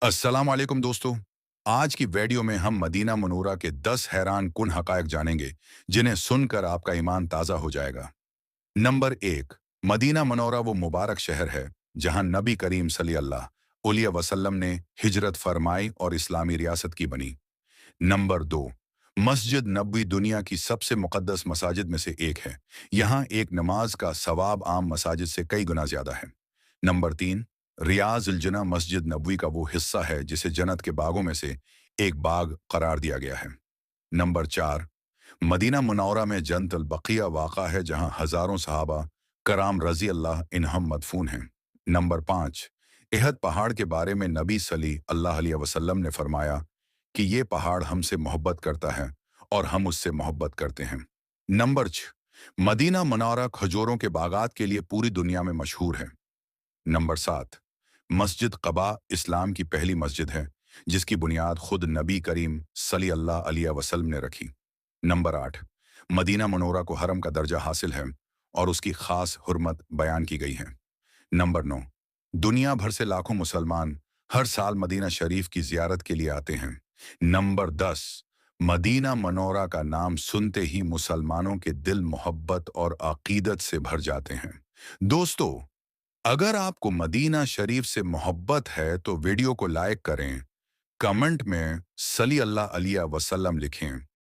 अस्सलाम वालेकुम दोस्तों। आज की वीडियो में हम मदीना मनूरा के 10 हैरान कुन हकायक जानेंगे जिन्हें सुनकर आपका ईमान ताज़ा हो जाएगा। नंबर 1। मदीना मनौरा वो मुबारक शहर है जहां नबी करीम सल्लल्लाहु अलैहि वसल्लम ने हिजरत फरमाई और इस्लामी रियासत की बनी। नंबर 2। मस्जिद नबवी दुनिया की सबसे मुक़द्दस मसाजिद में से एक है। यहाँ एक नमाज का सवाब आम मसाजिद से कई गुना ज़्यादा है। नंबर 3। रियाज अल जन्नह मस्जिद नबवी का वो हिस्सा है जिसे जन्नत के बागों में से एक बाग करार दिया गया है। नंबर 4। मदीना मुनव्वरा में जन्नत अल बक़िया वाक़ा है जहाँ हज़ारों सहाबा कराम रज़ी अल्लाह इन्हम मदफून हैं। नंबर 5। एहद पहाड़ के बारे में नबी सल्लल्लाहु अलैहि वसल्लम ने फरमाया कि ये पहाड़ हमसे मोहब्बत करता है और हम उससे मोहब्बत करते हैं। नंबर 6। मदीना मुनव्वरा खजूरों के बागात के लिए पूरी दुनिया में मशहूर है। नंबर 7। मस्जिद क़बा इस्लाम की पहली मस्जिद है जिसकी बुनियाद खुद नबी करीम सल्लल्लाहु अलैहि वसल्लम ने रखी। नंबर 8। मदीना मनोरा को हरम का दर्जा हासिल है और उसकी खास हुर्मत बयान की गई है। नंबर 9। दुनिया भर से लाखों मुसलमान हर साल मदीना शरीफ की जियारत के लिए आते हैं। नंबर 10। मदीना मनोरा का नाम सुनते ही मुसलमानों के दिल मोहब्बत और अकीदत से भर जाते हैं। दोस्तों, अगर आपको मदीना शरीफ से मोहब्बत है तो वीडियो को लाइक करें, कमेंट में सल्लल्लाहु अलैहि वसल्लम लिखें